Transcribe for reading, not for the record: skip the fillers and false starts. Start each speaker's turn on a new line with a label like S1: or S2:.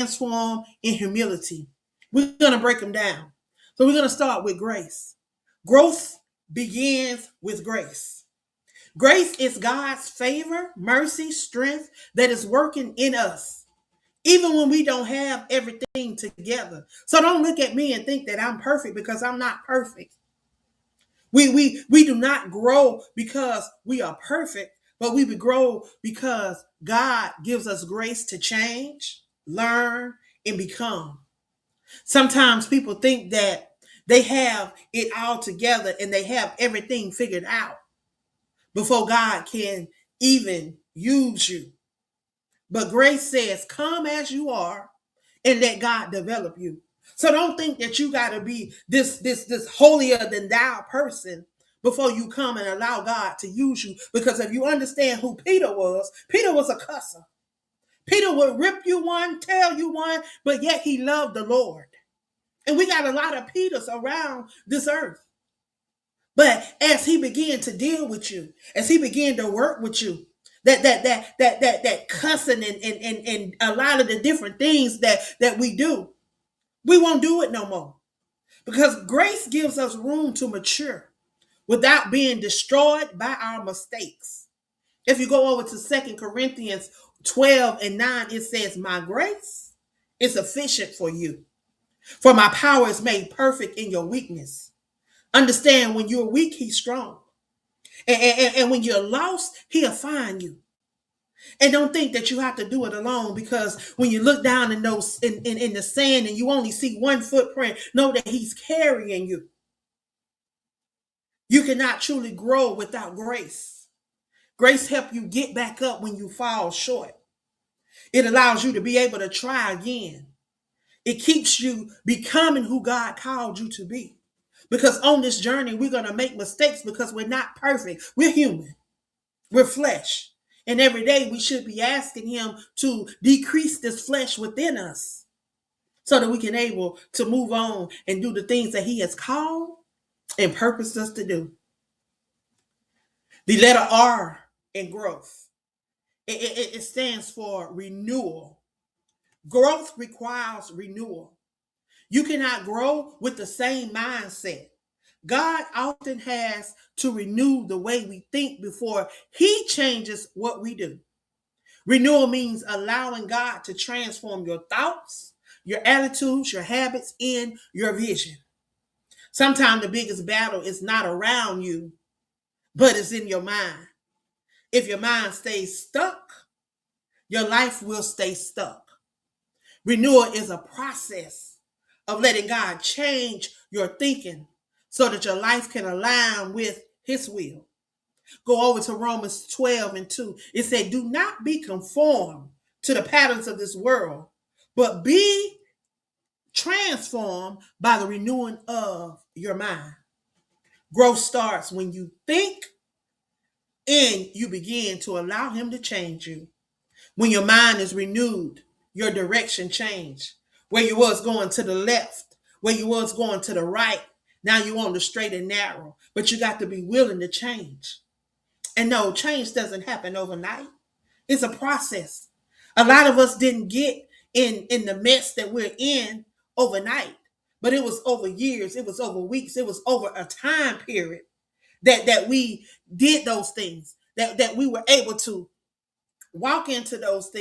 S1: transform in humility. We're going to break them down. So we're going to start with grace. Growth begins with grace. Grace is God's favor, mercy, strength that is working in us, even when we don't have everything together. So don't look at me and think that I'm perfect, because I'm not perfect. We do not grow because we are perfect, but we grow because God gives us grace to change, learn, and become. Sometimes people think that they have it all together and they have everything figured out before God can even use you. But grace says, come as you are and let God develop you. So don't think that you got to be this holier than thou person before you come and allow God to use you. Because if you understand who Peter was a cusser. Peter would rip you one, tell you one, but yet he loved the Lord. And we got a lot of Peters around this earth. But as he began to deal with you, as he began to work with you, that cussing and a lot of the different things that we do, we won't do it no more. Because grace gives us room to mature without being destroyed by our mistakes. If you go over to 2 Corinthians 12:9, it says, my grace is sufficient for you. For my power is made perfect in your weakness. Understand, when you're weak, he's strong. And when you're lost, he'll find you. And don't think that you have to do it alone, because when you look down in those in the sand and you only see one footprint, know that he's carrying you. You cannot truly grow without grace. Grace helps you get back up when you fall short. It allows you to be able to try again. It keeps you becoming who God called you to be. Because on this journey, we're going to make mistakes, because we're not perfect. We're human. We're flesh. And every day we should be asking him to decrease this flesh within us so that we can able to move on and do the things that he has called and purposed us to do. The letter R in growth. It stands for renewal. Growth requires renewal. You cannot grow with the same mindset. God often has to renew the way we think before he changes what we do. Renewal means allowing God to transform your thoughts, your attitudes, your habits, and your vision. Sometimes the biggest battle is not around you, but it's in your mind. If your mind stays stuck, your life will stay stuck. Renewal is a process of letting God change your thinking so that your life can align with his will. Go over to Romans 12:2. It said, do not be conformed to the patterns of this world, but be transformed by the renewing of your mind. Growth starts when you think and you begin to allow him to change you. When your mind is renewed, your direction change. Where you was going to the left, where you was going to the right, now you on the straight and narrow. But you got to be willing to change. And no, change doesn't happen overnight. It's a process. A lot of us didn't get in the mess that we're in overnight, but it was over years, it was over weeks, it was over a time period that we did those things, that we were able to walk into those things.